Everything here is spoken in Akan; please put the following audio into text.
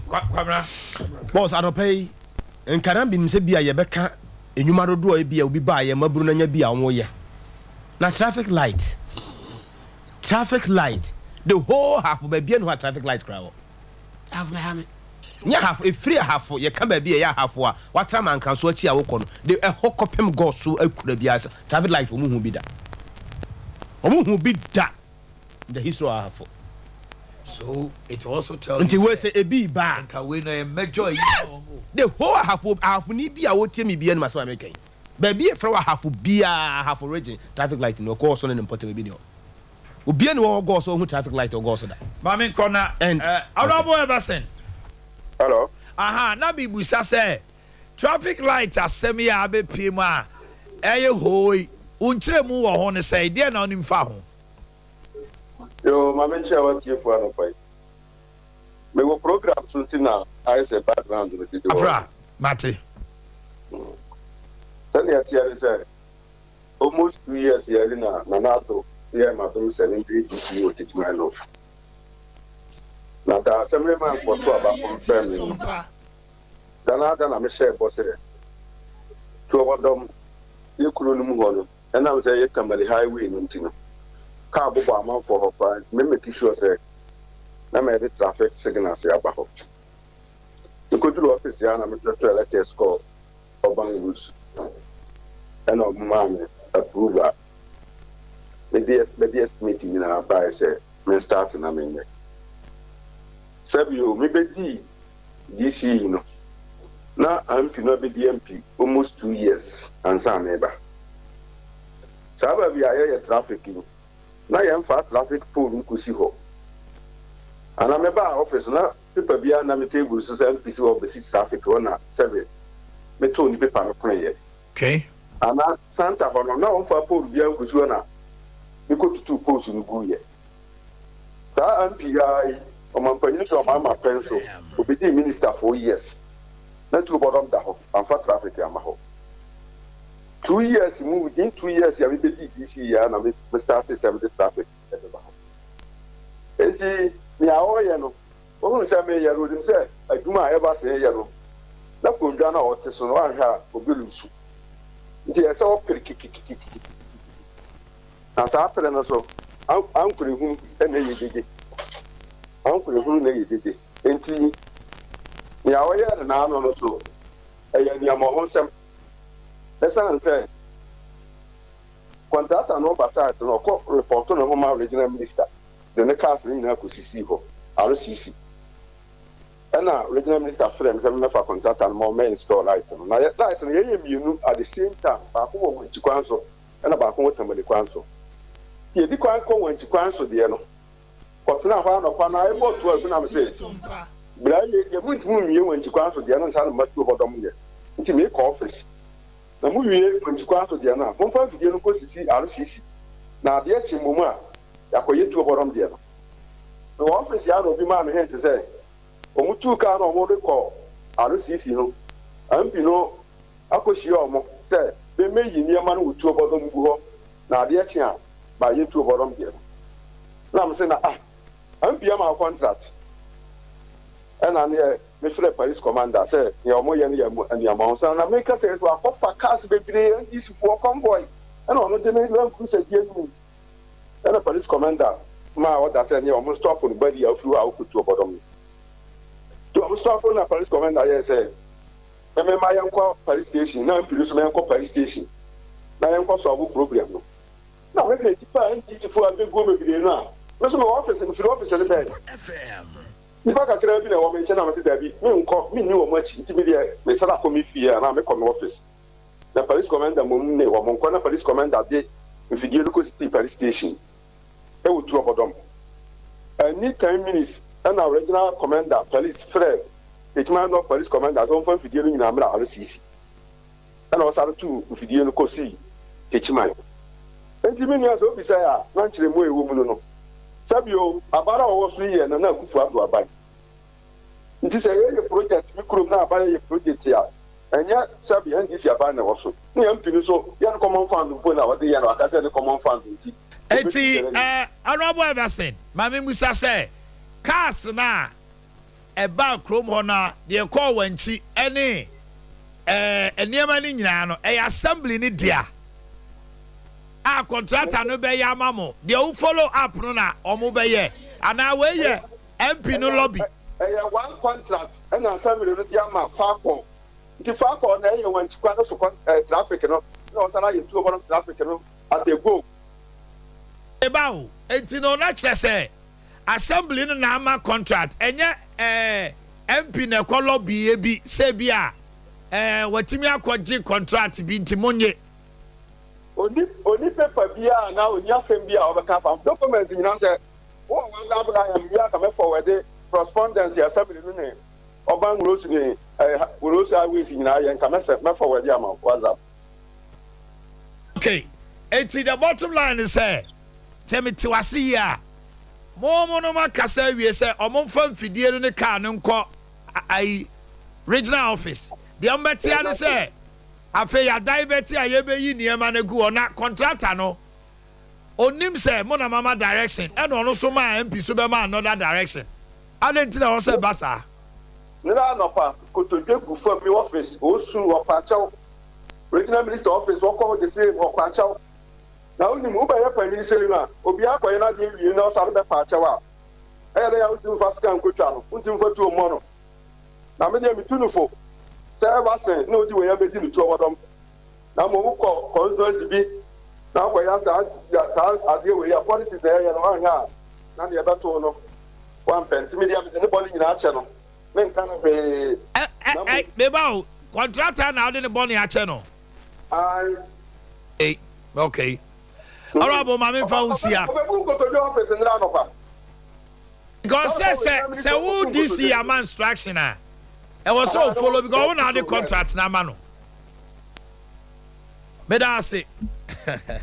kwamra boss anopai nkaran bi mse bia ye beka enwuma dodo e bia obi ba ye maburu na nya bia won ye na traffic light the whole half be bia no traffic light crowd have my hammer nya half e free half ye ka ba bia ya half a watra man kan so achi a wokɔ no de hokopem go so akura bia traffic light omu hu bi da the history of half. So it also tells until we say a be bad. The whole half need be a what me be and my making. Baby, for a half be a half origin traffic light no course on an important video. Will be any go so traffic light or go so that. Mamin corner and Honorable Everson. Hello. Aha, Nabi Busa say traffic lights are semi abe pima. Hoy untre mu wo ho ne say de na onim fa ho. Yo, my mention what you for no fight. Me go program something now. I say background with the Afra, Mate. Send ya tiare say almost 2 years here na Nato. Yeah, my friend selling DCE or take my love. Na ta assembly man for to about confirming. Dana me share boss here. Tuobodom you kunu mu ho no. And I say you come the highway no ntina. Car boba man for her parents, me make sure say na me the traffic signal say about. You go to the office here na me try let us call urban rules. And of man approve me DS meeting na by say me start na me. Sabio me be DCE no. Na MP no be MP almost 2 years and some neighbor. Saba bi aye traffic no. Na yam fa traffic pole nkusi ho ana me ba office na paper bia na me table so say MPC of the traffic ho na 7 me to ni paper no kon ye okay ana santa ho no na on fa pole bia nkusi ho na me ko tutu pole no gu ye sa MPI o man panyin so ma penso obi di minister for years na Tuobodom da ho am fa traffic am ho 2 years within 2 years ya be DCE ya na me start 70 traffic enti mi awoye no ohun se me ye road se aduma ever say ye no na kondwa na ote so no anhwa obelusu nti ese o perikikikiki na sa apere no so ankure hu na ye dede ankure hu na ye dede enti mi awoye na ano no so eye ni amo nsem Essentially, contractor no basat no co report no home regional minister. The next in na kusisi ho, RCC. And now regional minister frame say me for contractor no more install light no. Na light no ye mienu at the same time. Ba ko wo nchikwan so, na ba ko wotamali kwan so. Tie di kwan ko wo nchikwan so de no. Kotena ho na kwa na ebo to afi na me say. Bra ye mu ntmu miye wo nchikwan so de no nsa no matu Tuobodom ye. Nti me ko office. Na mu wie nchikwa so de na mo fa video no ko sisi RCC na de echi mumu a yakoye Tuobodom de no no office ya no bi ma me hente say o mutu ka na o mo de ko RCC no ampi no akoshi o mo say be meyi niam no Tuobodom gu ho na de echi a ba ye Tuobodom de no na me say na ampi am contract ena ne me free police commander say ye omo ye ne amount so na make say to akofa cars bebre and this for convoy and ono de ne land cruise die nu and the police commander ma order say ye omo stop on body afu a okutu Tuobodom to omo stop on police commander ye say me ma yenko police station na police me yenko police station na yenko solve problem no na me ke tipa and this for a go bebre na me so my office in office in bed FM Nipa kakra bi na wo menche na me dabi me nko me ni wo machi nti me de me sala ko mi fie na me come office na police commander mo ne wo mo nko na police commander de mfidie lu ko city police station e wo Tuobodom any 10 minutes and original commander police Fred it man no police commander don fa mfidie lu nyina mra RCC and o sala tu mfidie lu ko si techiman enti me ni aso bi say a na nchire mo ewo mu no Sabio abara owo so ye na kufu ado abai nti say ye project mi krom na abara ye project ya enya sabi ndisi abara na woso ni ampini so ya no common fund bo na wode ya na akase the common fund nti eti Honorable Everson mami Musa say cars na eba krom ho na de call wanchi ene eniema ni nyina no assembly ni dia a contractor no be ya mamo de wo follow up no na omo be ye ana we ye MP no lobby one contract and assembly no dia ma Falcon nti Falcon na ye wanchi kwa so traffic no sala ye Tuobodom traffic no at the go eba o enti no na kire se assembly no na ama contract enye MP na ko lobby e bi se bi a watimi akɔgye contract bi nti monye oni paper bia na oni afem bia obeka fam document nyina se wo wan ga ya bia ka me forward correspondence ya assembly no ne oban rules ni rules always nyina ya ka me forward ya ma WhatsApp. Okay, enti the bottom line is say temiti wase ya mo no makasa wie se omomfa mfidie no ne car no nkɔ ai regional office the umbetia ne say afa ya divert a ye be yi niema na gu ona contractor no onim say mo na mama direction and ono so ma MP so be ma another direction adenti na won say basa nira no pa kotodwe gu for me office osu opachaw regional minister office wo call the same opachaw na onim wo be ya panyin selima obi akoye na de wie na so be pachaw a e ya utim fasika nkotwa no utim fatu o mo no na me de mitunufo say ever say no di we ya be di Tuobodom na mo ko constituency bi na ko ya sa ade we ya politics there ya no anya na de be to no one pent media be ne body nyina ache no men kan be beba contractor na ade ne body ache no okay honorable mama fa usia because say who DCE am instruction a e was so follow because we na the contract na ma no me da say